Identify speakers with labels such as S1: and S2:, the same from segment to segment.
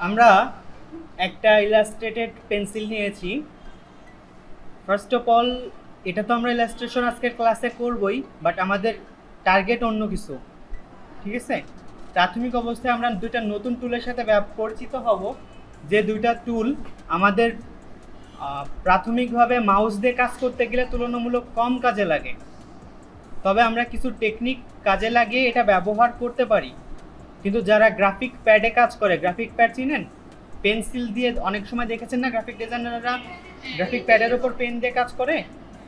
S1: আমরা একটা illustrated pencil নিয়েছি। ফার্স্ট অফ অল, এটা তো আমরা ইলাস্ট্রেশন আজকের ক্লাসে করবই, বাট আমাদের টার্গেট অন্য কিছু। ঠিক আছে, প্রাথমিক অবস্থায় আমরা দুইটা নতুন টুলের সাথে পরিচিত হব, যে দুইটা টুল আমাদের প্রাথমিকভাবে মাউস দিয়ে কাজ করতে গেলে তুলনামূলক কম কাজে লাগে, তবে আমরা কিছু টেকনিক কাজে লাগিয়ে এটা ব্যবহার করতে পারি। কিন্তু যারা গ্রাফিক প্যাডে কাজ করে, গ্রাফিক প্যাড চিনেন, পেন্সিল দিয়ে অনেক সময় দেখেছেন না, গ্রাফিক ডিজাইনাররা গ্রাফিক প্যাডের ওপর পেন দিয়ে কাজ করে।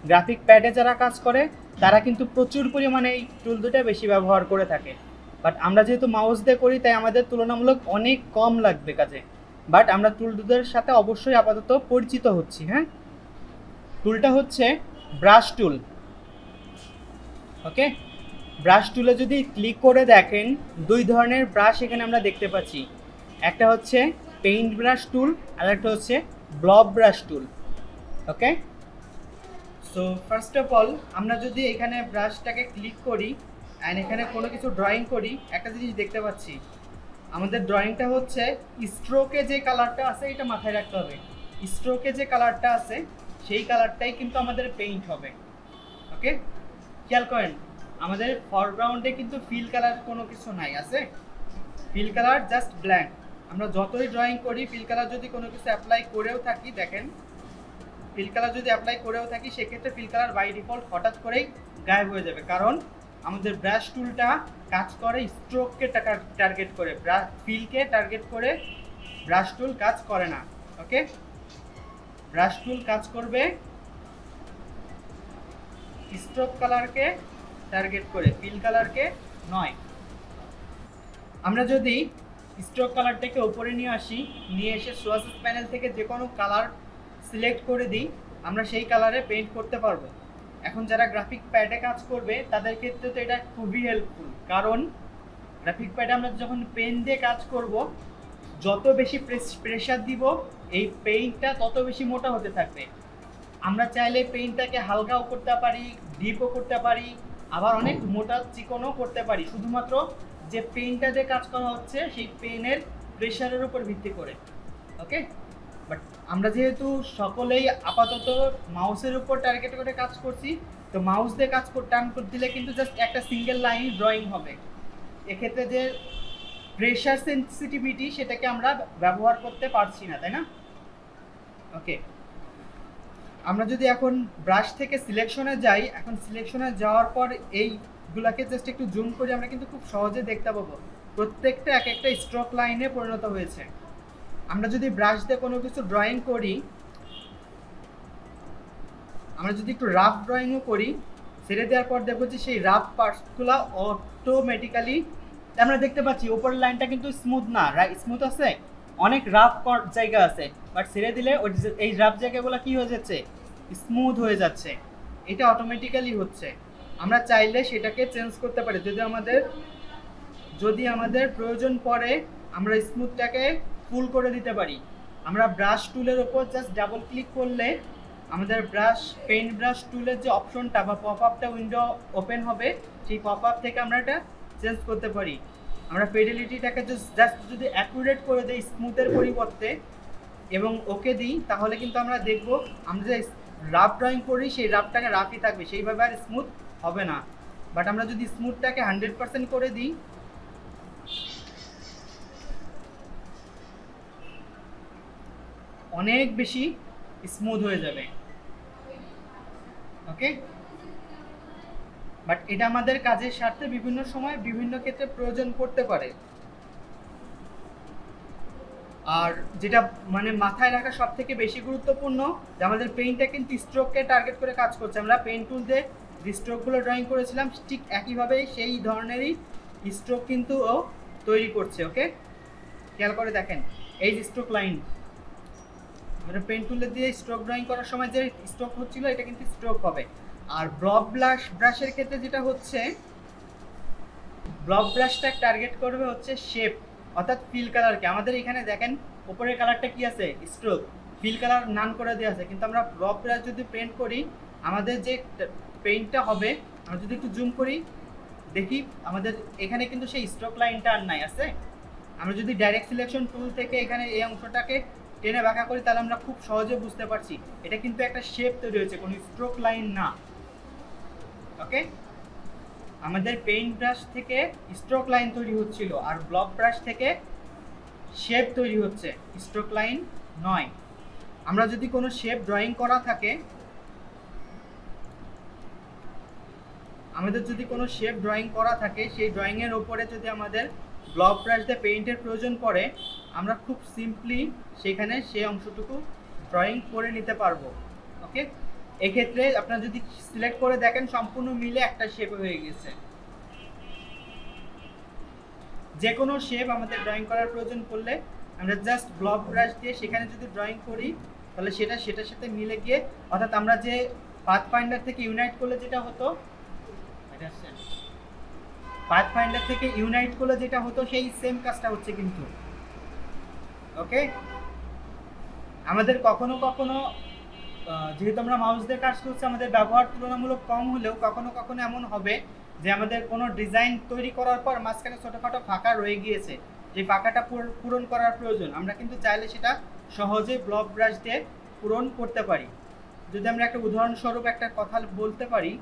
S1: গ্রাফিক প্যাডে যারা কাজ করে তারা কিন্তু প্রচুর পরিমাণে এই টুল দুটো বেশি ব্যবহার করে থাকে। বাট আমরা যেহেতু মাউস দিয়ে করি, তাই আমাদের তুলনামূলক অনেক কম লাগবে কাজে। বাট আমরা টুল দুটোর সাথে অবশ্যই আপাতত পরিচিত হচ্ছি। হ্যাঁ, টুলটা হচ্ছে ব্রাশ টুল। ওকে, ব্রাশ টুলে যদি ক্লিক করে দেখেন, দুই ধরনের ব্রাশ এখানে আমরা দেখতে পাচ্ছি। একটা হচ্ছে পেইন্ট ব্রাশ টুল, আর একটা হচ্ছে blob brush tool. Okay, so first of all আমরা যদি এখানে ব্রাশটাকে ক্লিক করি অ্যান্ড এখানে কোনো কিছু ড্রয়িং করি, একটা জিনিস দেখতে পাচ্ছি, আমাদের ড্রয়িংটা হচ্ছে স্ট্রোকে যে কালারটা আছে এটা মাথায় রাখতে হবে। স্ট্রোকে যে কালারটা আছে সেই কালারটাই কিন্তু আমাদের পেইন্ট হবে। ওকে, খেয়াল করেন, আমাদের ফরগ্রাউন্ডে কিন্তু ফিল কালার কোনো কিছু নাই, আছে ফিল কালার জাস্ট ব্ল্যাঙ্ক। আমরা যতই ড্রয়িং করি, ফিল কালার যদি কোনো কিছু অ্যাপ্লাই করেও থাকি, দেখেন ফিল কালার যদি অ্যাপ্লাই করেও থাকি, সেক্ষেত্রে ফিল কালার বাই ডিফল্ট হঠাৎ করেই গায়েব হয়ে যাবে, কারণ আমাদের ব্রাশ টুলটা কাজ করে স্ট্রোককে টার্গেট করে, ফিলকে টার্গেট করে ব্রাশ টুল কাজ করে না। ওকে, ব্রাশ টুল কাজ করবে স্ট্রোক কালারকে টার্গেট করে, ফিল কালারকে নয়। আমরা যদি স্ট্রোক কালারটাকে উপরে নিয়ে আসি, নিয়ে এসে সোয়াসেস প্যানেল থেকে যে কোনো কালার সিলেক্ট করে দিই, আমরা সেই কালারে পেইন্ট করতে পারবো। এখন যারা গ্রাফিক প্যাডে কাজ করবে তাদের ক্ষেত্রে তো এটা খুবই হেল্পফুল, কারণ গ্রাফিক প্যাডে আমরা যখন পেন দিয়ে কাজ করব, যত বেশি প্রেশার দিব এই পেইন্টটা তত বেশি মোটা হতে থাকবে। আমরা চাইলে পেইন্টটাকে হালকাও করতে পারি, ডিপও করতে পারি, আবার অনেক মোটা চিকনও করতে পারি, শুধুমাত্র যে পেইন্টটা দিয়ে কাজ করা হচ্ছে সেই পেনের প্রেশারের উপর ভিত্তি করে। ওকে, বাট আমরা যেহেতু সকলেই আপাতত মাউসের উপর টার্গেট করে কাজ করছি, তো মাউস দিয়ে কাজ টান করে দিলে কিন্তু জাস্ট একটা সিঙ্গেল লাইন ড্রয়িং হবে। এক্ষেত্রে যে প্রেশার সেন্সিটিভিটি সেটাকে আমরা ব্যবহার করতে পারছি না, তাই না? ওকে, আমরা যদি এখন ব্রাশ থেকে সিলেকশনে যাই, এখন সিলেকশনে যাওয়ার পর এইগুলাকে জাস্ট একটু জুম করি, আমরা কিন্তু খুব সহজে দেখতে পাবো প্রত্যেকটা এক একটা স্ট্রোক লাইনে পরিণত হয়েছে। আমরা যদি ব্রাশ দিয়ে কোনো কিছু ড্রয়িং করি, আমরা যদি একটু রাফ ড্রয়িংও করি, ছেড়ে দেওয়ার পর দেখবো যে সেই রাফ পার্টসগুলো অটোমেটিক্যালি আমরা দেখতে পাচ্ছি উপরের লাইনটা কিন্তু স্মুথ না, স্মুথ আছে, অনেক রাফ জায়গা আছে, বাট ছেড়ে দিলে এই রাফ জায়গাগুলো কি হয়ে যাচ্ছে, স্মুথ হয়ে যাচ্ছে। এটা অটোমেটিক্যালি হচ্ছে। আমরা চাইলে সেটাকে চেঞ্জ করতে পারি, যদি আমাদের প্রয়োজন পড়ে আমরা স্মুথটাকে ফুল করে দিতে পারি। আমরা ব্রাশ টুলের ওপর জাস্ট ডাবল ক্লিক করলে আমাদের পেইন্ট ব্রাশ টুলের যে অপশনটা বা পপ আপটা উইন্ডো ওপেন হবে, সেই পপ আপ থেকে আমরা এটা চেঞ্জ করতে পারি। আমরা ফিডেলিটিটাকে জাস্ট যদি অ্যাকুরেট করে দিই স্মুথের পরিবর্তে এবং ওকে দিই, তাহলে কিন্তু আমরা দেখব আমরা যে রাফ ড্রয়িং করি সেই রাফটাকে রাফই থাকবে, সেইভাবে আর স্মুথ হবে না। বাট আমরা যদি স্মুথটাকে 100% করে দিই, অনেক বেশি স্মুথ হয়ে যাবে। ওকে, বাট এটা আমাদের কাজের স্বার্থে বিভিন্ন সময় বিভিন্ন ক্ষেত্রে প্রয়োজন পড়তে পারে। আর যেটা মানে মাথায় রাখা সব থেকে বেশি গুরুত্বপূর্ণ, যে আমাদের পেইন্টটা কিন্তু স্ট্রোককে টার্গেট করে কাজ করছে। আমরা পেইন্ট টুল দিয়ে যে স্ট্রোকগুলো ড্রয়িং করেছিলাম ঠিক একইভাবে সেই ধরনেরই স্ট্রোক কিন্তু ও তৈরি করছে। ওকে, খেয়াল করে দেখেন এই যে স্ট্রোক লাইন, আমরা পেন টুলে দিয়ে স্ট্রোক ড্রয়িং করার সময় যে স্ট্রোক হচ্ছিল এটা কিন্তু স্ট্রোক হবে। আর ব্রাশের ক্ষেত্রে যেটা হচ্ছে, ব্লব ব্রাশটা টার্গেট করবে হচ্ছে শেপ, অর্থাৎ ফিল কালারকে। আমাদের এখানে দেখেন উপরের কালারটা কি আছে, স্ট্রোক, ফিল কালার নান করে দেওয়া আছে, কিন্তু আমরা ব্লব ব্রাশ যদি পেন্ট করি, আমাদের যে পেইন্টটা হবে, আমরা যদি একটু জুম করি দেখি আমাদের এখানে কিন্তু সেই স্ট্রোক লাইনটা আর নাই, আছে আমরা যদি ডাইরেক্ট সিলেকশন টুল থেকে এখানে এই অংশটাকে টেনে বাঁকা করি তাহলে আমরা খুব সহজে বুঝতে পারছি এটা কিন্তু একটা শেপ তৈরি হয়েছে, কোনো স্ট্রোক লাইন না। ওকে, আমাদের পেইন্ট ব্রাশ থেকে স্ট্রোক লাইন তৈরি হচ্ছিল আর ব্লক ব্রাশ থেকে শেপ তৈরি হচ্ছে, স্ট্রোক লাইন নয়। আমরা যদি কোনো শেপ ড্রয়িং করা থাকে, আমাদের যদি কোনো শেপ ড্রয়িং করা থাকে, সেই ড্রয়িংয়ের ওপরে যদি আমাদের ব্লক ব্রাশ দিয়ে পেইন্টের প্রয়োজন পড়ে, আমরা খুব সিম্পলি সেখানে সেই অংশটুকু ড্রয়িং করে নিতে পারবো। ওকে, এক্ষেত্রে আপনারা যদি সিলেক্ট করে দেখেন সম্পূর্ণ মিলে একটা শেপ হয়ে গেছে। যে কোনো শেপ আমাদের ড্রয়িং করার প্রয়োজন পড়লে আমরা জাস্ট ব্লক ব্রাশ দিয়ে সেখানে যদি ড্রয়িং করি তাহলে সেটার সাথে মিলে গিয়ে, অর্থাৎ আমরা যে পাথফাইন্ডার থেকে ইউনাইট করলে যেটা হতো, পাথফাইন্ডার থেকে ইউনাইট করলে যেটা হতো সেই সেম কাজটা হচ্ছে কিন্তু। ওকে, আমাদের কখনো কখনো যেহেতু আমরা মাউস দিয়ে কাজ করছি, আমাদের ব্যবহার তুলনামূলক কম হলেও কখনো কখনো এমন হবে যে আমাদের কোনো ডিজাইন তৈরি করার পর মাঝখানে ছোটোখাটো ফাঁকা রয়ে গিয়েছে, যে ফাঁকাটা পূরণ করার প্রয়োজন। আমরা কিন্তু চাইলে সেটা সহজেই ব্লক ব্রাশ দিয়ে পূরণ করতে পারি। যদি আমরা একটা উদাহরণস্বরূপ একটা কথা বলতে পারি,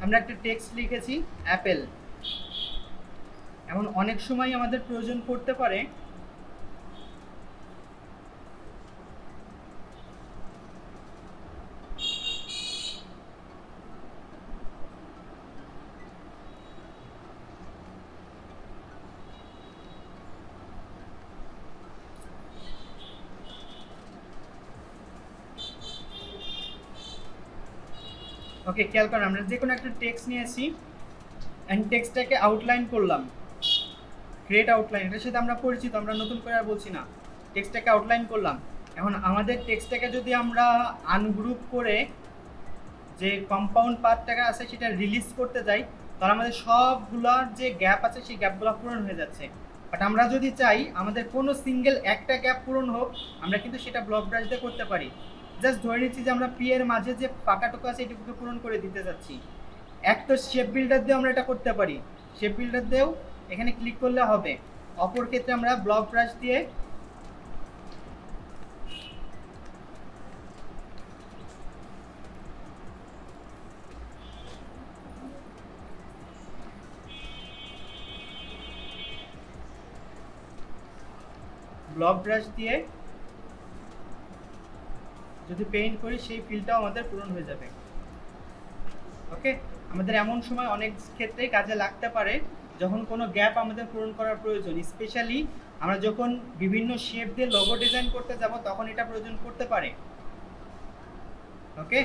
S1: আমরা একটা টেক্সট লিখেছি অ্যাপেল, এমন অনেক সময় আমাদের প্রয়োজন পড়তে পারে ওকে, খেয়াল করেন আমরা যে কোনো একটা টেক্সট নিয়েছি এন্ড টেক্সটটাকে আউটলাইন করলাম, ক্রিয়েট আউটলাইন, এটার সাথে আমরা পরিচিত, আমরা নতুন করে আর বলছি না। টেক্সটটাকে আউটলাইন করলাম, এখন আমাদের টেক্সটটাকে যদি আমরা আনগ্রুপ করে যে কম্পাউন্ড পার্টটাকে আছে সেটা রিলিজ করতে যাই, তাহলে আমাদের সবগুলার যে গ্যাপ আছে সেই গ্যাপগুলো পূরণ হয়ে যাচ্ছে। বাট আমরা যদি চাই আমাদের কোনো সিঙ্গেল একটা গ্যাপ পূরণ হোক, আমরা কিন্তু সেটা ব্লক ব্রাশ দিয়ে করতে পারি। জাস্ট ধরে নিচ্ছি যে আমরা পি এর মাঝে যে ফাঁকাটুকু আছে এটুকুকে পূরণ করে দিতে যাচ্ছি। এক তো শেপ বিল্ডার দিয়েও আমরা এটা করতে পারি, শেপ বিল্ডার দিয়েও এখানে ক্লিক করলে হবে। অপর ক্ষেত্রে আমরা ব্লক ব্রাশ দিয়ে যদি পেইন্ট করি সেই ফিলটাও আমাদের পূরণ হয়ে যাবে। ওকে, আমাদের এমন সময় অনেক ক্ষেত্রেই কাজে লাগতে পারে যখন কোনো গ্যাপ আমাদের পূরণ করার প্রয়োজন, স্পেশালি আমরা যখন বিভিন্ন শেপ দিয়ে লোগো ডিজাইন করতে যাব তখন এটা প্রয়োজন করতে পারে। ওকে,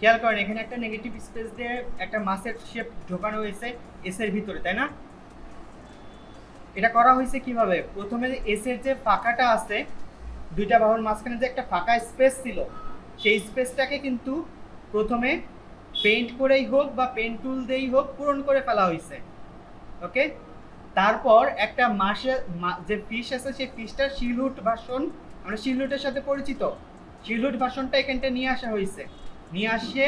S1: খেয়াল করেন এখানে একটা নেগেটিভ স্পেস দিয়ে একটা মাসের শেপ ঢোকানো হয়েছে এস এর ভিতরে, তাই না? এটা করা হয়েছে কিভাবে? প্রথমে এস এর যে ফাঁকাটা আছে, দুইটা বাহুর মাঝখানে যে একটা ফাঁকা স্পেস ছিল, সেই স্পেসটাকে কিন্তু প্রথমে পেইন্ট করেই হোক বা পেইন্ট টুল দিয়েই হোক পূরণ করে ফেলা হয়েছে। ওকে, তারপর একটা মাসের যে ফিশ আছে সেই ফিশটার শিলহুড ভার্সন, আমরা শিলহুডের সাথে পরিচিত, শিলহুড ভার্সনটা এখানটা নিয়ে আসা হয়েছে। নিয়ে আসে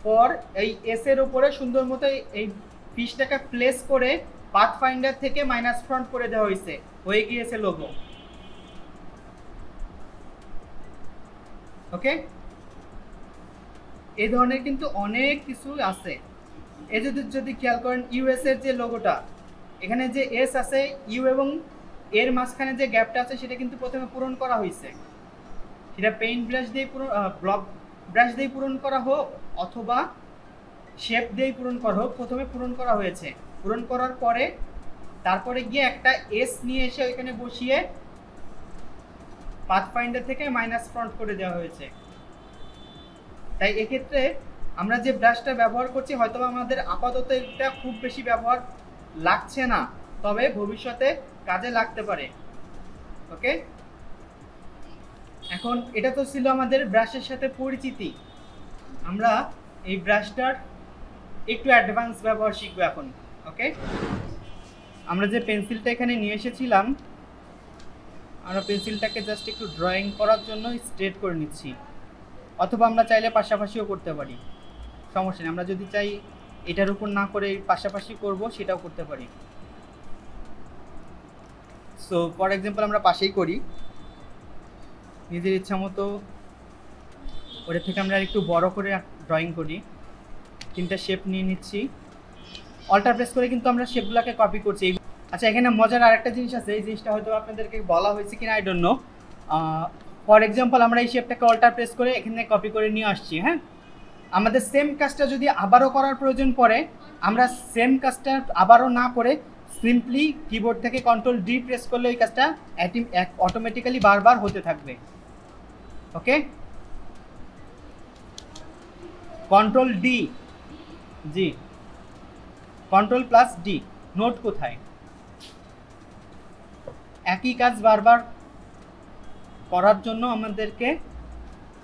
S1: পর এই এস এর উপরে সুন্দর মতো এই ফিশটাকে প্লেস করে পাথফাইন্ডার থেকে মাইনাস ফ্রন্ট করে দেওয়া হয়েছে, হয়ে গিয়েছে লোগো। ওকে, এই ধরনের কিন্তু অনেক কিছু আছে। এই যদি খেয়াল করেন ইউএস এর যে লোগোটা, এখানে যে এস আছে, ইউ এবং এর মাঝখানে যে গ্যাপটা আছে সেটা কিন্তু প্রথমে পূরণ করা হয়েছে। সেটা পেইন্ট ব্রাশ দিয়ে ব্লক ব্রাশ দিয়ে পূরণ করা হোক অথবা শেপ দিয়ে পূরণ করা হোক, প্রথমে পূরণ করা হয়েছে। পূরণ করার পরে তারপরে গিয়ে একটা এস নিয়ে এসে ওইখানে বসিয়ে পাথফাইন্ডার থেকে মাইনাস ফ্রন্ট করে দেওয়া হয়েছে। তাই এক্ষেত্রে আমরা যে ব্রাশটা ব্যবহার করছি হয়তো আমাদের আপাতত এটা খুব বেশি ব্যবহার লাগছে না, তবে ভবিষ্যতে কাজে লাগতে পারে। ওকে, এখন এটা তো ছিল আমাদের ব্রাশের সাথে পরিচিতি। আমরা এই ব্রাশটার একটু অ্যাডভান্স ব্যবহার শিখবো এখন। ওকে, আমরা যে পেন্সিলটা এখানে নিয়ে এসেছিলাম, আমরা পেন্সিলটাকে জাস্ট একটু ড্রয়িং করার জন্য স্ট্রেট করে নিচ্ছি, অথবা আমরা চাইলে পাশাপাশিও করতে পারি, সমস্যা নেই। আমরা যদি চাই এটার উপর না করে পাশাপাশি করব, সেটাও করতে পারি। সো ফর এক্সাম্পল আমরা পাশেই করি, নিজের ইচ্ছা মতো ওটা থেকে আমরা একটু বড় করে ড্রয়িং করি। তিনটা শেপ নিয়ে নিচ্ছি, অল্টার প্রেস করে কিন্তু আমরা শেপগুলোকে কপি করছি। আচ্ছা, এখানে মজার আরেকটা জিনিস আছে, এই জিনিসটা হয়তো আপনাদেরকে বলা হয়েছে কিনা I don't know. For example আমরা এই শেপটাকে অল্টার প্রেস করে এখানে কপি করে নিয়ে আসছি। হ্যাঁ, আমাদের সেম কাজটা যদি আবারও করার প্রয়োজন পড়ে, আমরা সেম কাজটা আবারও না করে সিম্পলি কিবোর্ড থেকে কন্ট্রোল ডি প্রেস করলে ওই কাজটা অটোমেটিক্যালি বারবার হতে থাকবে। ওকে, কন্ট্রোল ডি, জি, কন্ট্রোল প্লাস ডি। নোট কোথায়? একই কাজ বারবার করার জন্য আমাদেরকে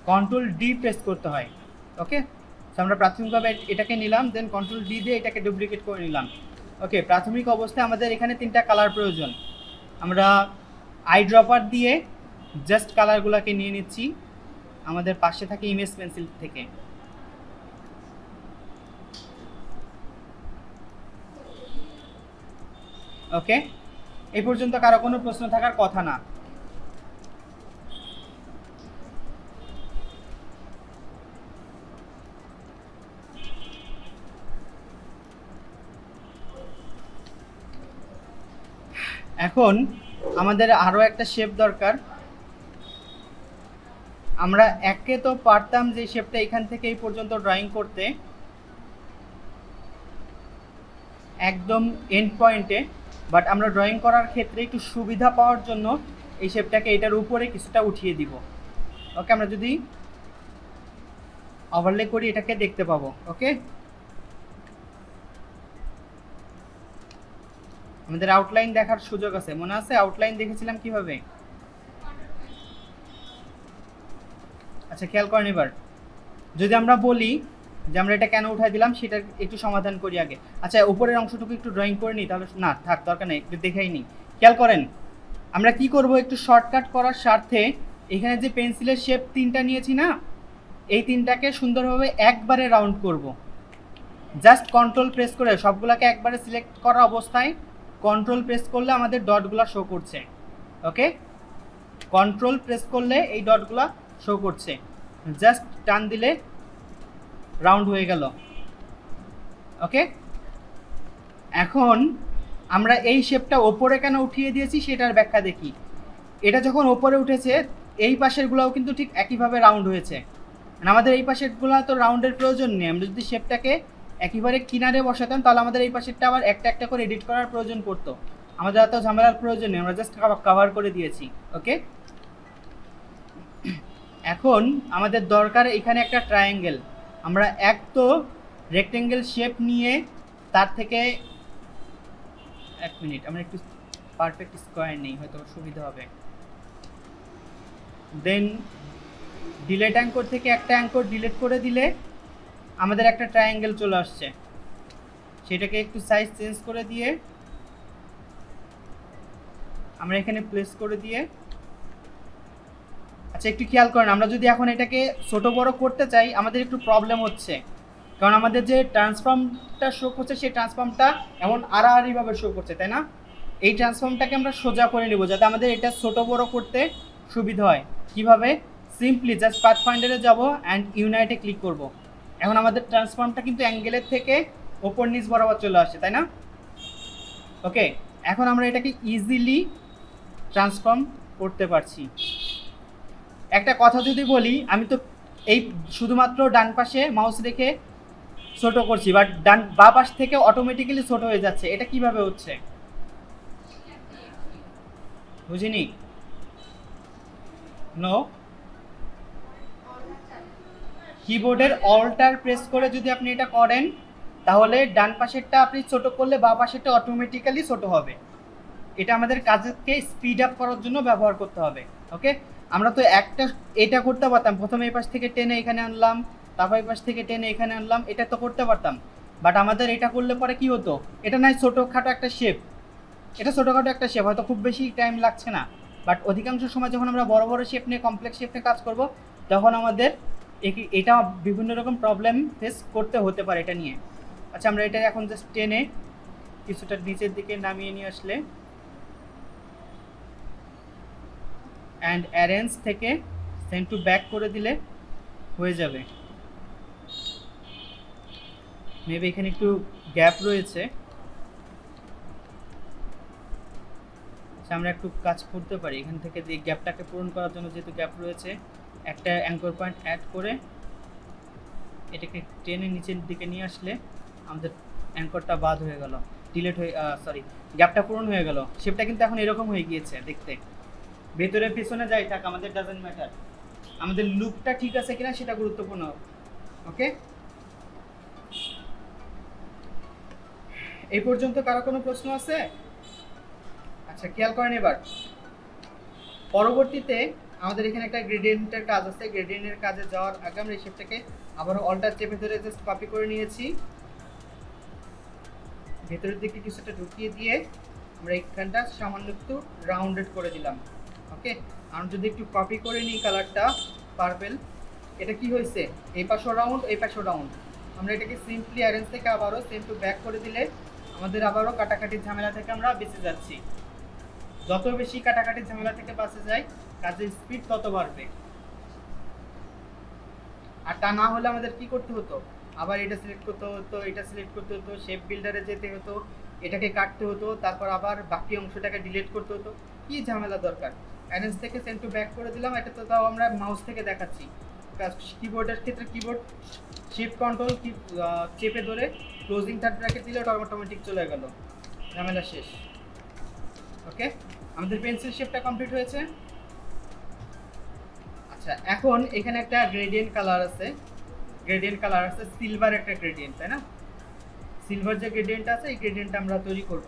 S1: কন্ট্রোল ডি প্রেস করতে হয়। ওকে, তো আমরা প্রাথমিকভাবে এটাকে নিলাম, দেন কন্ট্রোল ডি দিয়ে এটাকে ডুপ্লিকেট করে নিলাম। ওকে, প্রাথমিক অবস্থায় আমাদের এখানে তিনটা কালার প্রয়োজন। আমরা আই ড্রপার দিয়ে জাস্ট কালারগুলোকে নিয়ে নিচ্ছি আমাদের পাশে থাকে ইমেজ পেন্সিল থেকে। ওকে, এই পর্যন্ত কারো কোনো প্রশ্ন থাকার কথা না। এখন আমাদের আরও একটা শেপ দরকার। আমরা একে তো পারতাম যে শেপটা এখান থেকে এই পর্যন্ত ড্রয়িং করতে একদম এন্ড পয়েন্টে, বাট আমরা ড্রয়িং করার ক্ষেত্রে একটু সুবিধা পাওয়ার জন্য এই শেপটাকে এটার উপরে কিছুটা উঠিয়ে দিব। ওকে, আমরা যদি ওভারলে করি এটাকে দেখতে পাবো। ওকে, আমাদের আউটলাইন দেখার সুযোগ আছে, মনে আছে আউটলাইন দেখেছিলাম কিভাবে? আচ্ছা, খেয়াল করেন এবার। যদি আমরা বলি যে আমরা এটা কেন উঠাই দিলাম, সেটা একটু সমাধান করি আগে। আচ্ছা, উপরের অংশটুকু একটু ড্রয়িং করে নিই, তাহলে না থাক, দরকার নেই, একটু দেখাই নিই। খেয়াল করেন, আমরা কি করব, একটু শর্টকাট করার স্বার্থে এখানে যে পেন্সিলের শেপ তিনটা নিয়েছি না, এই তিনটাকে সুন্দরভাবে একবারে রাউন্ড করব। জাস্ট কন্ট্রোল প্রেস করে সবগুলোকে একবারে সিলেক্ট করা অবস্থায় কন্ট্রোল প্রেস করলে আমাদের ডটগুলো শো করছে। ওকে, কন্ট্রোল প্রেস করলে এই ডটগুলো শো করছে, জাস্ট টান দিলে রাউন্ড হয়ে গেল। ওকে, এখন আমরা এই শেপটা ওপরে কেন উঠিয়ে দিয়েছি সেটার ব্যাখ্যা দেখি। এটা যখন ওপরে উঠেছে, এই পাশেরগুলোও কিন্তু ঠিক একইভাবে রাউন্ড হয়েছে। আমাদের এই পাশেরগুলো তো রাউন্ডের প্রয়োজন নেই। আমরা যদি শেপটাকে একেবারে কিনারে বসাতাম, তাহলে আমাদের এই পাশেরটা আবার একটা একটা করে এডিট করার প্রয়োজন পড়তো। আমাদের এত ঝামেলার প্রয়োজন নেই, আমরা জাস্ট কভার করে দিয়েছি। ওকে, এখন আমাদের দরকার এখানে একটা ট্রায়াঙ্গেল। আমরা এক তো রেক্টেঙ্গেল শেপ নিয়ে তার থেকে, এক মিনিট, আমরা একটু পারফেক্ট স্কোয়ার নেই, হয়তো সুবিধা হবে। দেন ডিলেট অ্যাঙ্কর থেকে একটা অ্যাঙ্কর ডিলিট করে দিলে আমাদের একটা ট্রায়াঙ্গেল চলে আসছে। সেটাকে একটু সাইজ চেঞ্জ করে দিয়ে আমরা এখানে প্লেস করে দিয়ে, আচ্ছা একটু খেয়াল করেন, আমরা যদি এখন এটাকে ছোট বড় করতে চাই আমাদের একটু প্রবলেম হচ্ছে, কারণ আমাদের যে ট্রান্সফর্মটা শো করছে সেই ট্রান্সফর্মটা এমন আড়াআড়িভাবে শো করছে, তাই না? এই ট্রান্সফর্মটাকে আমরা সোজা করে নেব যাতে আমাদের এটা ছোট বড় করতে সুবিধা হয়। কিভাবে? সিম্পলি জাস্ট পাথ ফাইন্ডারে যাব অ্যান্ড ইউনাইটে ক্লিক করব। এখন আমাদের ট্রান্সফর্মটা কিন্তু অ্যাঙ্গেলের থেকে ওপর নিচ বরাবর চলে আসছে, তাই না? ওকে, এখন আমরা এটাকে ইজিলি ট্রান্সফর্ম করতে পারছি। একটা কথা যদি বলি, আমি তো এই শুধুমাত্র ডান পাশে মাউস রেখে ছোট করছি, বাট বাঁ পাশ থেকে অটোমেটিক্যালি ছোট হয়ে যাচ্ছে। এটা কিভাবে হচ্ছে বুঝিনি? নো, কিবোর্ডের অল্টার প্রেস করে যদি আপনি এটা করেন, তাহলে ডান পাশেরটা আপনি ছোট করলে বাঁ পাশেরটা অটোমেটিক্যালি ছোট হবে। এটা আমাদের কাজকে স্পিড আপ করার জন্য ব্যবহার করতে হবে। ওকে, আমরা তো একটা এটা করতে পারতাম, প্রথমে এই পাশ থেকে টেনে এখানে আনলাম, তারপর এই পাশ থেকে টেনে এখানে আনলাম, এটা তো করতে পারতাম। বাট আমাদের এটা করলে পরে কি হতো, এটা নয় ছোটোখাটো একটা শেপ, এটা ছোটোখাটো একটা শেপ হয়তো খুব বেশি টাইম লাগছে না, বাট অধিকাংশ সময় যখন আমরা বড় বড় শেপ নিয়ে কমপ্লেক্স শেপ নিয়ে কাজ করব তখন আমাদের এটা বিভিন্ন রকম প্রবলেম ফেস করতে হতে পারে এটা নিয়ে। আচ্ছা আমরা এটা এখন জাস্ট টেনে কিছুটা নিচের দিকে নামিয়ে নিয়ে আসলে অ্যান্ড অ্যারেঞ্জ থেকে সেন্ড টু ব্যাক করে দিলে হয়ে যাবে। মেবি এখানে একটু গ্যাপ রয়েছে, আমরা একটু কাজ করতে পারি এখান থেকে, এই গ্যাপটাকে পূরণ করার জন্য যেহেতু গ্যাপ রয়েছে একটা অ্যাঙ্কর পয়েন্ট অ্যাড করে এটাকে টেনে নিচের দিকে নিয়ে আসলে আমাদের অ্যাঙ্করটা বাদ হয়ে গেল, ডিলিট হয়ে সরি গ্যাপটা পূরণ হয়ে গেল। শেপটা কিন্তু এখন এরকম হয়ে গিয়েছে দেখতে, ভেতরে পেছনে যাই থাক আমাদের ডাজেন্ট ম্যাটার, আমাদের লুকটা ঠিক আছে কিনা সেটা গুরুত্বপূর্ণ। ওকে, এই পর্যন্ত কারো কোনো প্রশ্ন আছে? আচ্ছা খেয়াল করেন এবার পরবর্তীতে আমাদের এখানে একটা গ্রেডিয়েন্টের কাজ আছে, গ্রেডিয়েন্টের কাজে যাওয়ার আগে আমরা এই শেপটাকে আবারও অল্টার চেপে ধরে জাস্ট কপি করে নিয়েছি, ভেতরের দিকে কিছুটা ঢুকিয়ে দিয়ে আমরা এখানটা সামান্য একটু রাউন্ডেড করে দিলাম। ওকে, আমরা যদি একটু কপি করে নিই কালারটা পার্পল, এটা কি হয়েছে এই পাশও রাউন্ড এই পাশও রাউন্ড, আমরা এটাকে সিম্পলি অ্যারেঞ্জ থেকে আবারও সেম টু ব্যাক করে দিলে আমাদের আবারও কাটাকাটির ঝামেলা থেকে আমরা বেঁচে যাচ্ছি। যত বেশি কাটাকাটির ঝামেলা থেকে বাঁচে যায় কাজের স্পিড তত বাড়বে। আর তা না হলে আমাদের কি করতে হতো, আবার এটা সিলেক্ট করতে হতো, এটা সিলেক্ট করতে হতো, শেপ বিল্ডারে যেতে হতো, এটাকে কাটতে হতো, তারপর আবার বাকি অংশটাকে ডিলিট করতে হতো, কি ঝামেলা দরকার। অ্যারেঞ্জ থেকে সেন্ড টু ব্যাক করে দিলাম, এটা তো তাও আমরা মাউস থেকে দেখাচ্ছি। কিবোর্ডের ক্ষেত্রে কিবোর্ড শিফট কন্ট্রোল কি চেপে ধরে ক্লোজিং থার্ড ব্র্যাকেট দিলে ওটা অটোমেটিক চলে গেল, ঝামেলা শেষ। ওকে, আমাদের পেন্সিল শেপটা কমপ্লিট হয়েছে। আচ্ছা এখন এখানে একটা গ্রেডিয়েন্ট কালার আছে, গ্রেডিয়েন্ট কালার আছে সিলভার একটা গ্রেডিয়েন্ট, তাই না? সিলভার যে গ্রেডিয়েন্ট আছে এই গ্রেডিয়েন্টটা আমরা তৈরি করব।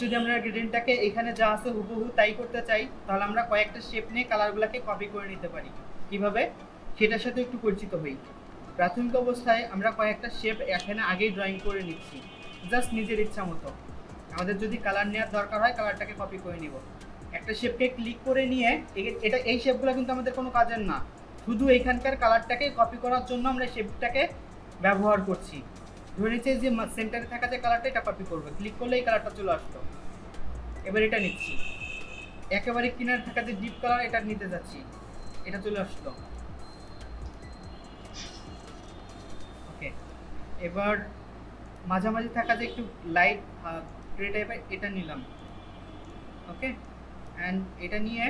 S1: যদি আমরা গ্রেডিয়েন্টটাকে এখানে যা আছে হুবহু তাই করতে চাই তাহলে আমরা কয়েকটা শেপ নিয়ে কালারগুলোকে কপি করে নিতে পারি। কিভাবে সেটার সাথে একটু পরিচিত হই। প্রাথমিক অবস্থায় আমরা কয়েকটা শেপ এখানে আগেই ড্রয়িং করে নিচ্ছি জাস্ট নিজের ইচ্ছা মতো, আমাদের যদি কালার নেওয়ার দরকার হয় কালারটাকে কপি করে নিব। একটা শেপকে ক্লিক করে নিয়ে এটা এই শেপগুলো কিন্তু আমাদের কোনো কাজের না, শুধু এইখানকার কালারটাকে কপি করার জন্য আমরা শেপটাকে ব্যবহার করছি। ধরে নিচ্ছে যে সেন্টারে থাকা যে কালারটা এটা কপি করবে, ক্লিক করলে এই কালারটা চলে আসলো। এবার এটা নিচ্ছি, একেবারে কিনারে থাকা যে ডিপ কালার এটা নিতে যাচ্ছি, এটা চলে আসলো। ওকে, এবার মাঝামাঝি থাকা যে একটু লাইট গ্রে টাইপের এটা নিলাম। ওকে, অ্যান্ড এটা নিয়ে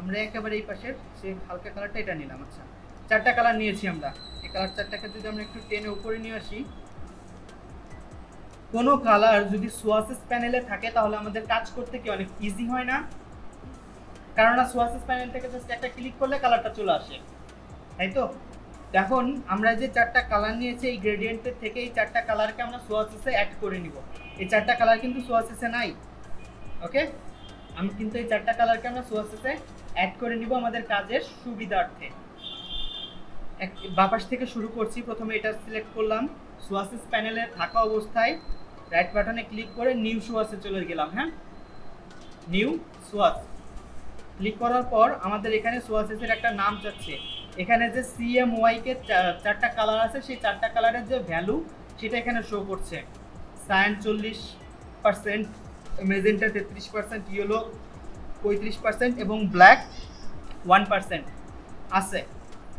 S1: আমরা একেবারে এই পাশের যে হালকা কালারটা এটা নিলাম। আচ্ছা চারটা কালার নিয়েছি আমরা, এই কালার চারটাকে যদি আমরা একটু টেনে উপরে নিয়ে আসি, কোনো কালার যদি সোয়াসেস প্যানেলে থাকে তাহলে আমাদের কাজ করতে কি অনেক ইজি হয় না? কেননা সোয়াসেস প্যানেল থেকে জাস্ট একটা ক্লিক করলে কালারটা চলে আসে, তাই তো? এখন আমরা যে চারটা কালার নিয়েছি এই গ্রেডিয়েন্টের থেকে এই চারটা কালারকে আমরা সোয়াসেসে অ্যাড করে নিব। এই চারটা কালার কিন্তু সোয়াসেসে নাই। ওকে, আমি কিন্তু এই চারটা কালারকে আমরা সোয়াসেসে অ্যাড করে নিব আমাদের কাজের সুবিধার্থে। বাপাস থেকে শুরু করছি, প্রথমে এটা সিলেক্ট করলাম, সোয়াসেস প্যানেলে থাকা অবস্থায় রাইট বাটনে ক্লিক করে নিউ সোয়াসে চলে গেলাম। হ্যাঁ, নিউ সোয়াস ক্লিক করার পর আমাদের এখানে সোয়াসেসের একটা নাম চাচ্ছে, এখানে যে CMY কে চারটা কালার আছে সেই চারটা কালারের যে ভ্যালু সেটা এখানে শো করছে। সায়ান 40%, মেজেন্টা 33%, ইয়েলো 35% এবং ব্ল্যাক 1% আছে।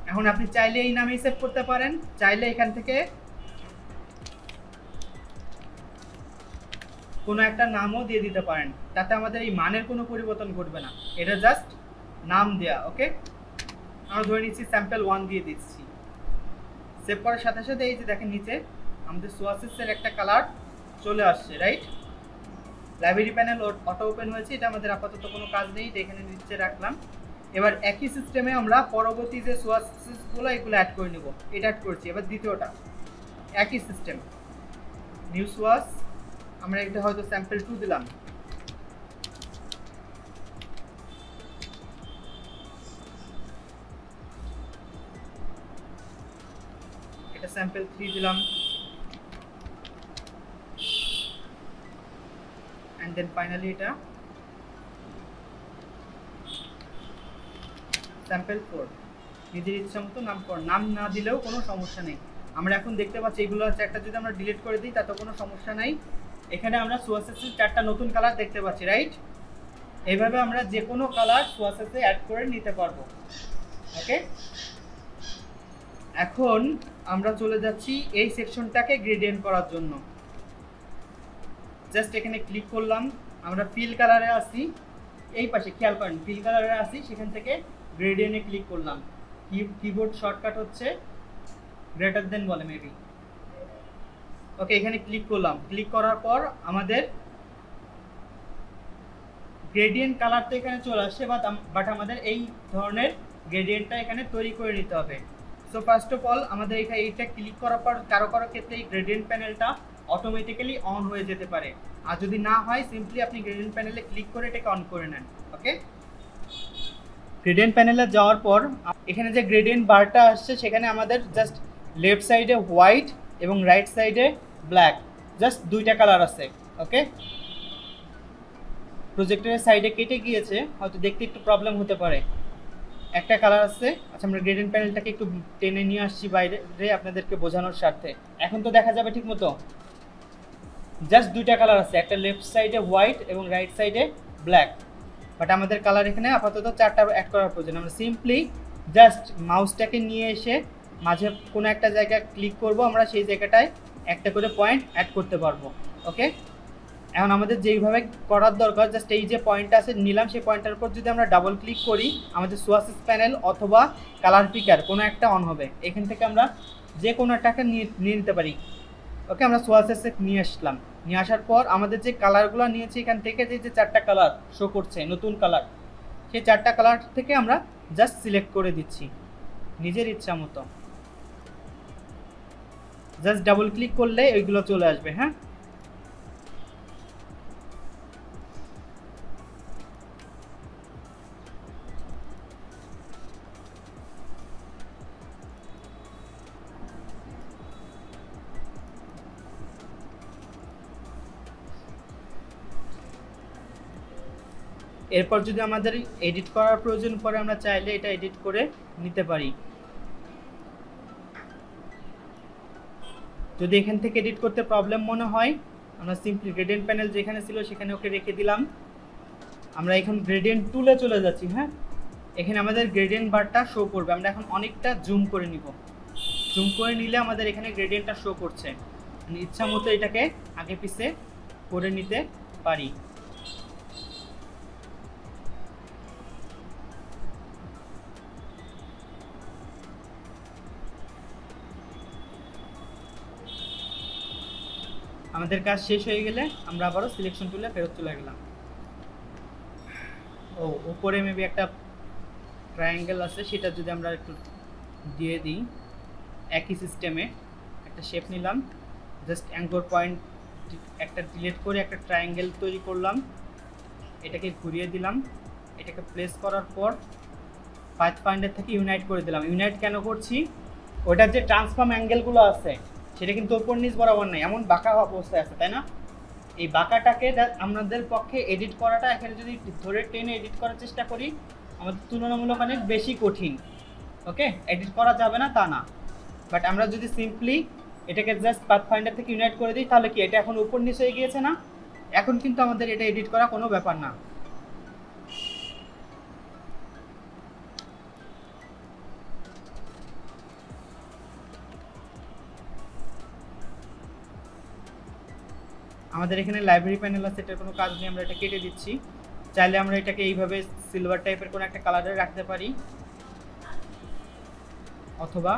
S1: এখন আপনি চাইলে এই নামেই সেভ করতে পারেন, চাইলে এখান থেকে কোনো একটা নামও দিয়ে দিতে পারেন, তাতে আমাদের এই মানের কোনো পরিবর্তন ঘটবে না, এটা জাস্ট নাম দেয়া। ওকে, আমরা ধরে নিচ্ছি স্যাম্পল 1 দিয়ে দিচ্ছি। সেভ করার সাথে সাথে এই যে দেখেন নিচে আমাদের সোয়াসেসের একটা কালার চলে আসছে, right? Library panel auto open হয়েছে, এটা আমাদের আপাতত কোনো কাজ নেই, এটা এখানে নিচে রাখলাম। এবার একই সিস্টেমে আমরা পরবর্তী যে সোয়াসেসগুলো এগুলো অ্যাড করে নেব, এটা অ্যাড করছি। এবার দ্বিতীয়টা একই সিস্টেম, নিউ সোয়াস, আমরা এটা হয়তো স্যাম্পল 2 দিলাম। এটা স্যাম্পল 3 দিলাম, এন্ড দেন ফাইনালি এটা স্যাম্পল 4। নিজের ইচ্ছা মতো নাম না দিলেও কোনো সমস্যা নেই। আমরা এখন দেখতে পাচ্ছি এগুলো একটা যদি আমরা ডিলিট করে দিই তাতে কোনো সমস্যা নাই। এখানে আমরা সোয়াসেসের 4টা নতুন কালার দেখতে পাচ্ছি, রাইট? এইভাবে আমরা যে কোনো কালার সোয়াসেসে অ্যাড করে নিতে পারবো। ওকে, এখন আমরা চলে যাচ্ছি এই সেকশনটাকে গ্রেডিয়েন্ট করার জন্য। জাস্ট এখানে ক্লিক করলাম, আমরা ফিল কালারে আসি, এই পাশে খেয়াল করেন ফিল কালারে আসি, সেখান থেকে গ্রেডিয়েন্টে ক্লিক করলাম। কিবোর্ড শর্টকাট হচ্ছে গ্রেটার দেন বলে মেবি। ওকে, এখানে ক্লিক করলাম। ক্লিক করার পর আমাদের গ্রেডিয়েন্ট কালার তো এখানে চলে আসে, বাট আমাদের এই ধরনের গ্রেডিয়েন্টটা এখানে তৈরি করে নিতে হবে। সো ফার্স্ট অফ অল আমাদের এখানে এইটা ক্লিক করার পর কারো কারো ক্ষেত্রে এই গ্রেডিয়েন্ট প্যানেলটা অটোমেটিক্যালি অন হয়ে যেতে পারে, আর যদি না হয় সিম্পলি আপনি গ্রেডিয়েন্ট প্যানেলে ক্লিক করে এটাকে অন করে নেন। ওকে, গ্রেডিয়েন্ট প্যানেলে যাওয়ার পর এখানে যে গ্রেডিয়েন্ট বারটা আসছে সেখানে আমাদের জাস্ট লেফট সাইডে হোয়াইট এবং রাইট সাইডে ব্ল্যাক, জাস্ট 2টা কালার আছে। ওকে, প্রজেক্টরের সাইডে কেটে গিয়েছে, হয়তো দেখতে একটু প্রবলেম হতে পারে। একটা কালার আছে। আচ্ছা, আমরা গ্রেডিয়েন্ট প্যানেলটাকে একটু টেনে নিয়ে আসছি বাইরে আপনাদেরকে বোঝানোর স্বার্থে। এখন তো দেখা যাবে ঠিক মতো। জাস্ট 2টা কালার আছে, একটা লেফট সাইডে হোয়াইট এবং রাইট সাইডে ব্ল্যাক, বাট আমাদের কালার এখানে আপাতত 4টা অ্যাড করার প্রয়োজন। আমরা সিম্পলি জাস্ট মাউসটাকে নিয়ে এসে মাঝে কোনো একটা জায়গায় ক্লিক করব, আমরা সেই জায়গাটায় একটা করে পয়েন্ট অ্যাড করতে পারবো। ওকে, এখন আমাদের যেইভাবে করার দরকার, জাস্ট এই যে পয়েন্টটা আছে নিলাম, সেই পয়েন্টটার উপর যদি আমরা ডাবল ক্লিক করি আমাদের সোয়াসেস প্যানেল অথবা কালার পিকার কোনো একটা অন হবে। এখান থেকে আমরা যে কোনো একটাকে নিয়ে নিতে পারি। ওকে, আমরা সোয়াসেসে নিয়ে আসলাম। নিয়ে আসার পর আমাদের যে কালারগুলো নিয়েছি এখান থেকে যে 4টা কালার শো করছে নতুন কালার, সেই 4টা কালার থেকে আমরা জাস্ট সিলেক্ট করে দিচ্ছি নিজের ইচ্ছা মতো। জাস্ট ডাবল ক্লিক করলে ওইগুলো চলে আসবে। হ্যাঁ, এরপর যদি আমাদের এডিট করার প্রয়োজন পড়ে আমরা চাইলে এটা এডিট করে নিতে পারি। যদি এখান থেকে এডিট করতে প্রবলেম মনে হয় আমরা সিম্পলি গ্রেডিয়েন্ট প্যানেল যেখানে ছিল সেখানে ওকে রেখে দিলাম। আমরা এখন গ্রেডিয়েন্ট টুলে চলে যাচ্ছি। হ্যাঁ, এখানে আমাদের গ্রেডিয়েন্ট বারটা শো করবে। আমরা এখন অনেকটা জুম করে নিব। জুম করে নিলে আমাদের এখানে গ্রেডিয়েন্টটা শো করছে। মানে ইচ্ছা মতো এটাকে আগে পিছে করে নিতে পারি। আমাদের কাজ শেষ হয়ে গেলে আমরা আবারও সিলেকশন টুলে ফেরত চলে গেলাম। উপরে মেবি একটা ট্রায়াঙ্গেল আছে, সেটা যদি আমরা একটু দিয়ে দিই। একই সিস্টেমে একটা শেপ নিলাম, জাস্ট অ্যাঙ্কর পয়েন্ট একটা ডিলিট করে একটা ট্রায়াঙ্গেল তৈরি করলাম, এটাকে ঘুরিয়ে দিলাম। এটাকে প্লেস করার পর পাথফাইন্ডার থেকে ইউনাইট করে দিলাম। ইউনাইট কেন করছি, ওটার যে ট্রান্সফর্ম অ্যাঙ্গেলগুলো আছে সেটা কিন্তু ওপর নিচ বরাবর নাই, এমন বাঁকা অবস্থায় আছে, তাই না? এই বাঁকাটাকে আমাদের পক্ষে এডিট করাটা এখানে যদি ধরে টেনে এডিট করার চেষ্টা করি আমাদের তুলনামূলক অনেক বেশি কঠিন। ওকে, এডিট করা যাবে না তা না, বাট আমরা যদি সিম্পলি এটাকে জাস্ট পাথফাইন্ডার থেকে ইউনাইট করে দিই তাহলে কি এটা এখন উপর নিচ হয়ে গিয়েছে না? এখন কিন্তু আমাদের এটা এডিট করা কোনো ব্যাপার না। আমাদের এখানে লাইব্রেরি প্যানেল আছে, এটার কোনো কাজ নেই, আমরা এটা কেটে দিচ্ছি। চাইলে আমরা এটাকে এইভাবে সিলভার টাইপের কোনো একটা কালারে রাখতে পারি, অথবা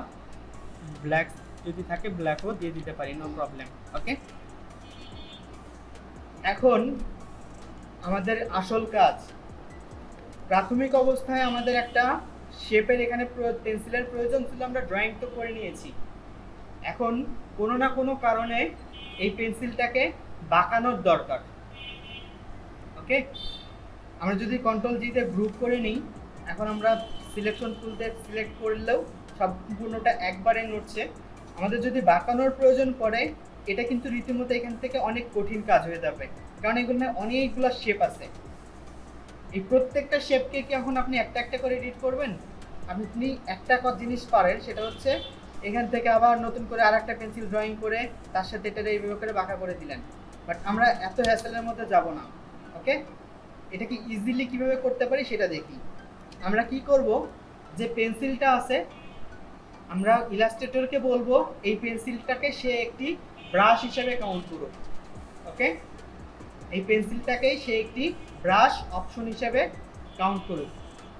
S1: ব্ল্যাক যদি থাকে ব্ল্যাকও দিয়ে দিতে পারি, নো প্রবলেম। ওকে, এখন আমাদের আসল কাজ। প্রাথমিক অবস্থায় আমাদের একটা শেপের এখানে পেন্সিলের প্রয়োজন ছিল, আমরা ড্রয়িং তো করে নিয়েছি। এখন কোনো না কোনো কারণে এই পেন্সিলটাকে বাঁকানোর দরকার। ওকে, আমরা যদি কন্ট্রোল জিতে গ্রুপ করে নিই, এখন আমরা সিলেকশন টুলতে সিলেক্ট করলেও সম্পূর্ণটা একবারে নড়ছে। আমাদের যদি বাঁকানোর প্রয়োজন পড়ে, এটা কিন্তু রীতিমতো এখান থেকে অনেক কঠিন কাজ হয়ে যাবে, কারণ এগুলো অনেকগুলো শেপ আছে। এই প্রত্যেকটা শেপকে কি এখন আপনি একটা একটা করে এডিট করবেন? আপনি একটা জিনিস পারেন, সেটা হচ্ছে এখান থেকে আবার নতুন করে আর একটা পেন্সিল ড্রয়িং করে তার সাথে এটা এইভাবে করে বাঁকা করে দিলেন। বাট আমরা এত হ্যাসেলের মধ্যে যাব না। ওকে, এটাকে ইজিলি কিভাবে করতে পারি সেটা দেখি। আমরা কি করব, যে পেন্সিলটা আছে, আমরা ইলাস্ট্রেটরকে বলবো এই পেন্সিলটাকে সে একটি ব্রাশ হিসেবে কাউন্ট করুক। ওকে, এই পেন্সিলটাকেই সে একটি ব্রাশ অপশন হিসেবে কাউন্ট করুক।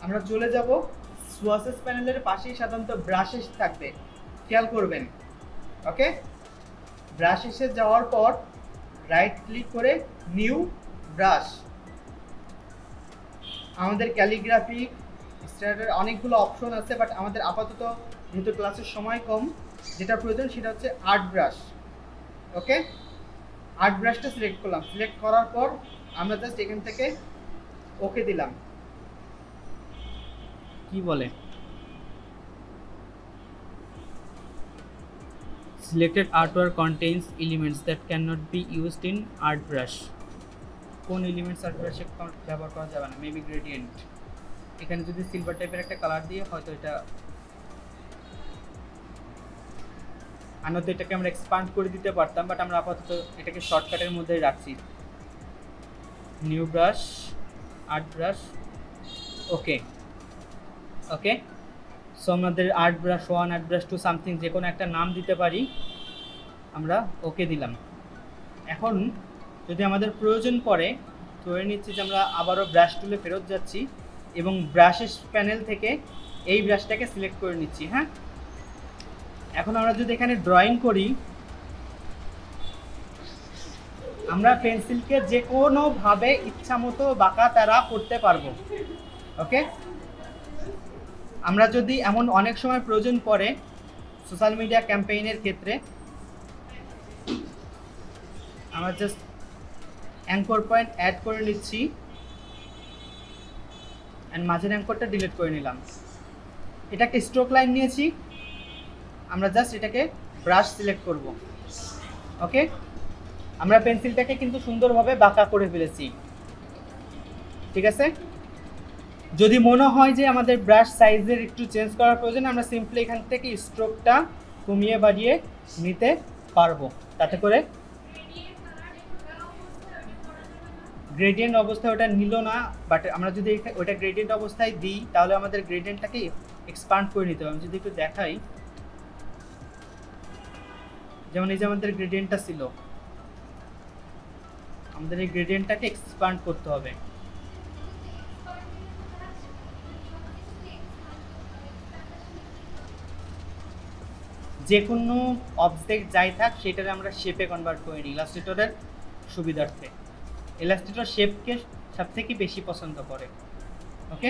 S1: আমরা চলে যাব সোয়াসেস প্যানেলের পাশেই সাধারণত ব্রাশেস থাকবে, খেয়াল করবেন। ওকে, ব্রাশেসে যাওয়ার পর রাইট ক্লিক করে নিউ ব্রাশ। আমাদের ক্যালিগ্রাফি স্টাইলের অনেকগুলো অপশন আছে, বাট আমাদের আপাতত যেহেতু ক্লাসের সময় কম, যেটা প্রয়োজন সেটা হচ্ছে আর্ট ব্রাশ। ওকে, আর্ট ব্রাশটা সিলেক্ট করলাম। সিলেক্ট করার পর আমরা জাস্ট এখান থেকে ওকে দিলাম। কি বলে, selected artwork contains elements that can not be used in art brush. কোন এলিমেন্টস আর্ট ব্রাশে ব্যবহার করা যাবে না? Maybe gradient. এখানে যদি সিলভার টাইপের একটা কালার দিয়ে হয়তো এটা আনত এটাকে আমরা এক্সপান্ড করে দিতে পারতাম, বাট আমরা আপাতত এটাকে শর্টকাটের মধ্যেই রাখছি। নিউ ব্রাশ, আর্ট ব্রাশ, ওকে। ওকে, সো আমাদের art brush 1, art brush 2 something যে কোনো একটা নাম দিতে পারি। আমরা ওকে দিলাম। এখন যদি আমাদের প্রয়োজন পড়ে, ধরে নিচ্ছি যে আমরা আবারও ব্রাশ টুলে ফেরত যাচ্ছি এবং ব্রাশেস প্যানেল থেকে এই ব্রাশটাকে সিলেক্ট করে নিচ্ছি। হ্যাঁ, এখন আমরা যদি এখানে ড্রয়িং করি, আমরা পেন্সিলকে যে কোনোভাবে ইচ্ছা মতো বাঁকা তারা করতে পারবো। ওকে, আমরা যদি এমন অনেক সময় প্রয়োজন পড়ে সোশ্যাল মিডিয়া ক্যাম্পেইনের ক্ষেত্রে, আমরা জাস্ট অ্যাঙ্কর পয়েন্ট অ্যাড করে নিচ্ছি অ্যান্ড মাঝের অ্যাঙ্করটা ডিলিট করে নিলাম। এটা একটা স্ট্রোক লাইন নিয়েছি, আমরা জাস্ট এটাকে ব্রাশ সিলেক্ট করব। ওকে, আমরা পেন্সিলটাকে কিন্তু সুন্দরভাবে বাঁকা করে ফেলেছি। ঠিক আছে, যদি মনে হয় যে আমাদের ব্রাশ সাইজের একটু চেঞ্জ করার প্রয়োজন, আমরা সিম্পলি এখান থেকে স্ট্রোকটা কমিয়ে বাড়িয়ে নিতে পারবো। তাতে করে গ্রেডিয়েন্ট অবস্থায় ওটা নিল না, বাট আমরা যদি ওটা গ্রেডিয়েন্ট অবস্থায় দিই তাহলে আমাদের গ্রেডিয়েন্টটাকে এক্সপান্ড করে নিতে হবে। আমি যদি একটু দেখাই, যেমন এই যে আমাদের গ্রেডিয়েন্টটা ছিল, আমাদের এই গ্রেডিয়েন্টটাকে এক্সপান্ড করতে হবে। যে কোনো অবজেক্ট যাই থাক সেটারে আমরা শেপে কনভার্ট করে নিই ইলাস্ট্রেটরের সুবিধার্থে। ইলাস্ট্রেটর শেপকে সবথেকে বেশি পছন্দ করে। ওকে,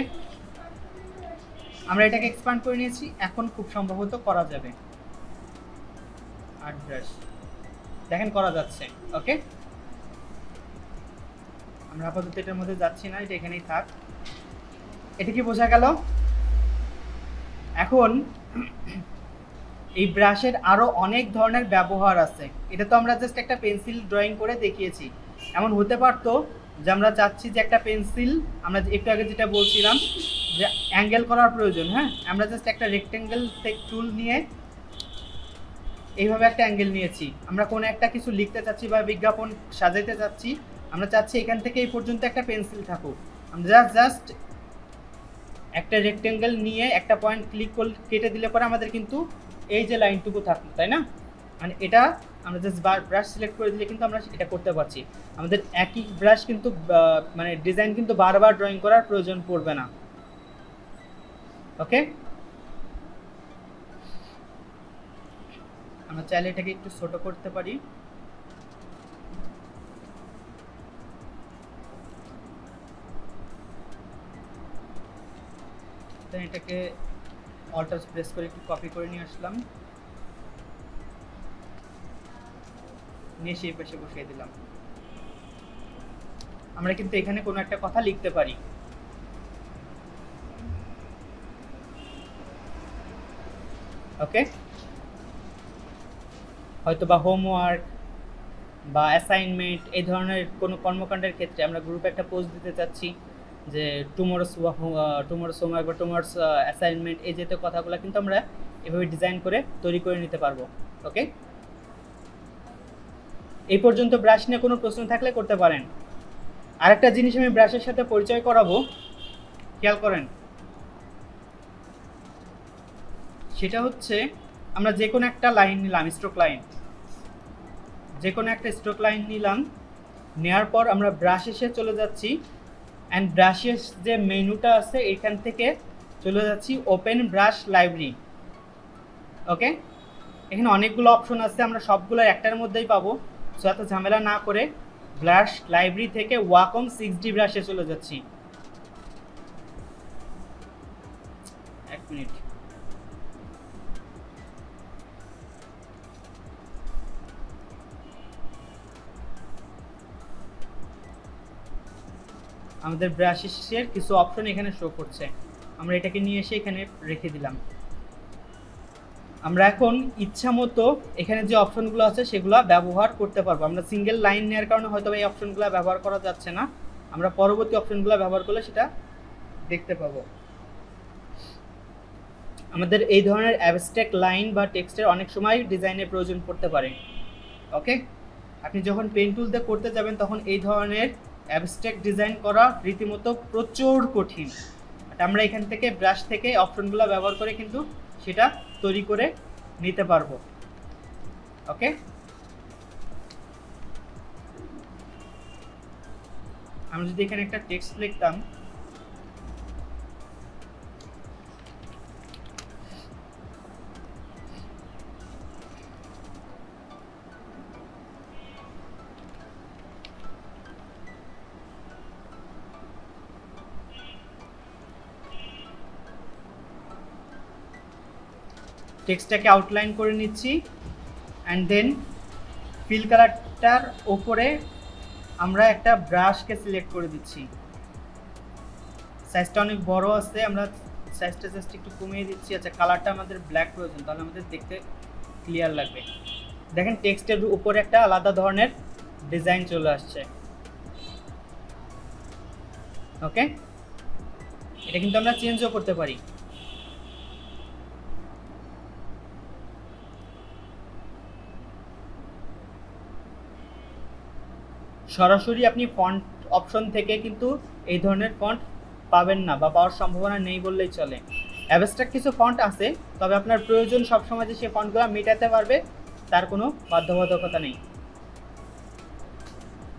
S1: আমরা এটাকে এক্সপান্ড করে নিয়েছি, এখন খুব সম্ভবত করা যাবে। আর্ট ব্রাশ দেখেন করা যাচ্ছে। ওকে, আমরা আপাতত এটার মধ্যে যাচ্ছি না, এটা এখানেই থাক। এটা কি বোঝা গেল? এখন এই ব্রাশের আরো অনেক ধরনের ব্যবহার আছে। এটা তো আমরা জাস্ট একটা পেন্সিল ড্রয়িং করে দেখিয়েছি। এমন হতে পারতো যে আমরা চাচ্ছি যে একটা পেন্সিল, আমরা একটু আগে যেটা বলছিলাম যে অ্যাঙ্গেল করার প্রয়োজন। হ্যাঁ, আমরা জাস্ট একটা রেক্টেঙ্গেল টুল নিয়ে এইভাবে একটা অ্যাঙ্গেল নিয়েছি। আমরা কোনো একটা কিছু লিখতে চাচ্ছি বা বিজ্ঞাপন সাজাইতে চাচ্ছি, আমরা চাচ্ছি এখান থেকে এই পর্যন্ত একটা পেন্সিল থাকুক। আমরা জাস্ট একটা রেক্টেঙ্গেল নিয়ে একটা পয়েন্ট ক্লিক করে কেটে দিলে পরে আমাদের কিন্তু এই যে লাইনটুকু থাকলো, তাই না? মানে এটা আমরা জাস্ট ব্রাশ সিলেক্ট করে দিলে কিন্তু আমরা এটা করতে পারছি। আমাদের একই ব্রাশ কিন্তু মানে ডিজাইন কিন্তু বারবার ড্রয়িং করার প্রয়োজন পড়বে না। ওকে, আমরা চাইলে এটাকে একটু ছোট করতে পারি। এটাকে অল্টার প্রেস করে একটু কপি করে নিয়ে আসলাম, নিয়ে সেই পাশে বসিয়ে দিলাম। আমরা কিন্তু এখানে কোনো একটা কথা লিখতে পারি। ওকে, হয়তো বা হোমওয়ার্ক বা অ্যাসাইনমেন্ট এই ধরনের কোনো কর্মকাণ্ডের ক্ষেত্রে আমরা গ্রুপে একটা পোস্ট দিতে চাচ্ছি যে টুমরোস হোমওয়ার্ক বা টুমরোস অ্যাসাইনমেন্ট, এই জাতীয় কথাগুলো কিন্তু আমরা এভাবে ডিজাইন করে তৈরি করে নিতে পারবো। ওকে, এই পর্যন্ত ব্রাশ নিয়ে কোনো প্রশ্ন থাকলে করতে পারেন। আরেকটা জিনিস আমি ব্রাশের সাথে পরিচয় করাবো, খেয়াল করেন। সেটা হচ্ছে আমরা যে কোনো একটা লাইন নিলাম, স্ট্রোক লাইন, যে কোনো একটা স্ট্রোক লাইন নিলাম, নেওয়ার পর আমরা ব্রাশেসে চলে যাচ্ছি অ্যান্ড ব্রাশেস যে মেনুটা আছে এখান থেকে চলে যাচ্ছি ওপেন ব্রাশ লাইব্রেরি। ওকে, এখানে অনেকগুলো অপশন আছে, আমরা সবগুলো একটার মধ্যেই পাবো। সো এত ঝামেলা না করে ব্রাশ লাইব্রেরি থেকে ওয়াকম 6D ব্রাশে চলে যাচ্ছি। এক মিনিট, আমাদের ব্রাশেসের কিছু অপশন এখানে শো করছে, আমরা এটাকে নিয়ে এসে এখানে রেখে দিলাম। আমরা এখন ইচ্ছা মতো এখানে যে অপশনগুলো আছে সেগুলো ব্যবহার করতে পারবো। আমরা সিঙ্গেল লাইন নেওয়ার কারণে হয়তো এই অপশনগুলো ব্যবহার করা যাচ্ছে না, আমরা পরবর্তী অপশনগুলো ব্যবহার করলে সেটা দেখতে পাবো। আমাদের এই ধরনের অ্যাবস্ট্রাক্ট লাইন বা টেক্সটের অনেক সময় ডিজাইনের প্রয়োজন পড়তে পারে। ওকে, আপনি যখন পেন টুল দিয়ে করতে যাবেন তখন এই ধরনের অ্যাবস্ট্রাক্ট ডিজাইন করা রীতিমতো প্রচুর কঠিন। আমরা এখান থেকে ব্রাশ থেকে অপশনগুলো ব্যবহার করে কিন্তু সেটা তৈরি করে নিতে পারবো। ওকে, আমি যদি এখানে একটা টেক্সট লিখতাম, টেক্সটটাকে আউটলাইন করে নিচ্ছি অ্যান্ড দেন ফিল কালারটার ওপরে আমরা একটা ব্রাশকে সিলেক্ট করে দিচ্ছি। সাইজটা অনেক বড় আছে, আমরা সাইজটা জাস্ট একটু কমিয়ে দিচ্ছি। আচ্ছা, কালারটা আমাদের ব্ল্যাক প্রয়োজন, তাহলে আমাদের দেখতে ক্লিয়ার লাগবে। দেখেন টেক্সটের উপরে একটা আলাদা ধরনের ডিজাইন চলে আসছে। ওকে, এটা কিন্তু আমরা চেঞ্জও করতে পারি। সরাসরি আপনি ফন্ট অপশন থেকে কিন্তু এই ধরনের ফন্ট পাবেন না বা পাওয়ার সম্ভাবনা নেই বললেই চলে। অ্যাবস্ট্রাক্ট কিছু ফন্ট আছে, তবে আপনার প্রয়োজন সবসময় যে সেই ফন্টগুলো মেটাতে পারবে তার কোনো বাধ্যবাধকতা নেই।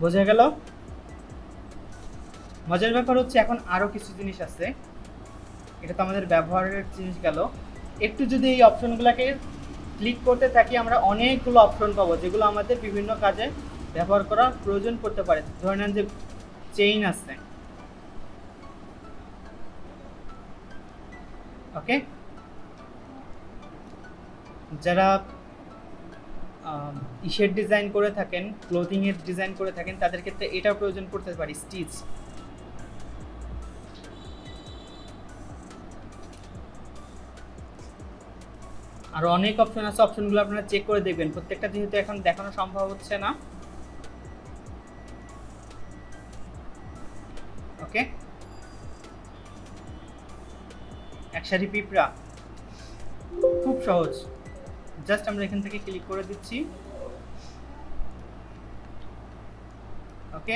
S1: বোঝা গেল? মজার ব্যাপার হচ্ছে এখন আরও কিছু জিনিস আছে, এটা তো আমাদের ব্যবহারের জিনিস গেল। একটু যদি এই অপশনগুলোকে ক্লিক করতে থাকি আমরা অনেকগুলো অপশন পাবো যেগুলো আমাদের বিভিন্ন কাজে ব্যবহার করার প্রয়োজন পড়তে পারে। ধরে নেন যে চেইন আছে। ওকে, যারা ইসের ডিজাইন করে থাকেন, ক্লোথিংয়ের ডিজাইন করে থাকেন, তাদের ক্ষেত্রে এটা প্রয়োজন পড়তে পারে, স্টিচ। আর অনেক অপশন আছে, অপশনগুলো আপনারা চেক করে দেখবেন, প্রত্যেকটা যেহেতু এখন দেখানো সম্ভব হচ্ছে না। ওকে, একসারি পিঁপড়া খুব সহজ, জাস্ট আমরা এখান থেকে ক্লিক করে দিচ্ছি। ওকে,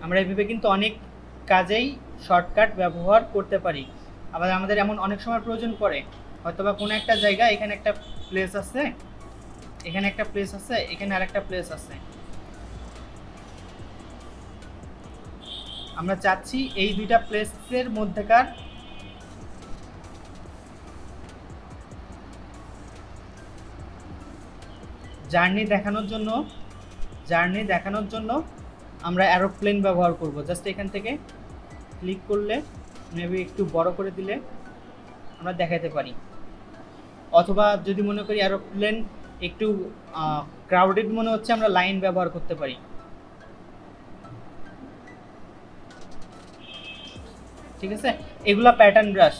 S1: আমরা এইভাবে কিন্তু অনেক কাজেই শর্টকাট ব্যবহার করতে পারি। আবার আমাদের এমন অনেক সময় প্রয়োজন পড়ে, হয়তোবা কোনো একটা জায়গা, এখানে একটা প্লেস আছে, এখানে একটা প্লেস আছে, এখানে আরেকটা প্লেস আছে, আমরা চাচ্ছি এই দুইটা প্লেসের মধ্যেকার জার্নি দেখানোর জন্য আমরা অ্যারোপ্লেন ব্যবহার করব। জাস্ট এখান থেকে ক্লিক করলে মেবি একটু বড় করে দিলে আমরা দেখাতে পারি, অথবা যদি মনে করি অ্যারোপ্লেন একটু ক্রাউডেড মনে হচ্ছে, আমরা লাইন ব্যবহার করতে পারি। ঠিক আছে, এগুলা প্যাটার্ন ব্রাশ।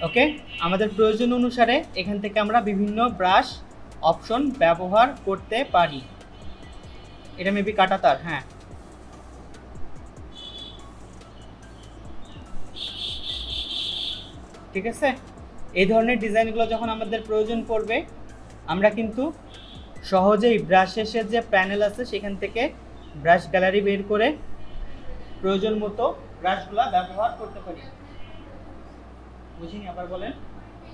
S1: ওকে, আমাদের প্রয়োজন অনুসারে এখান থেকে আমরা বিভিন্ন ব্রাশ অপশন ব্যবহার করতে পারি। এটা মেবি কাটা তার, হ্যাঁ। ঠিক আছে, এই ধরনের ডিজাইনগুলো যখন আমাদের প্রয়োজন পড়বে আমরা কিন্তু সহজেই ব্রাশ শেষের যে প্যানেল আছে সেখান থেকে ব্রাশ গ্যালারি বের করে প্রয়োজন মতো ব্রাশগুলো ব্যবহার করতে পারি। বুঝিনি, আবার বলেন।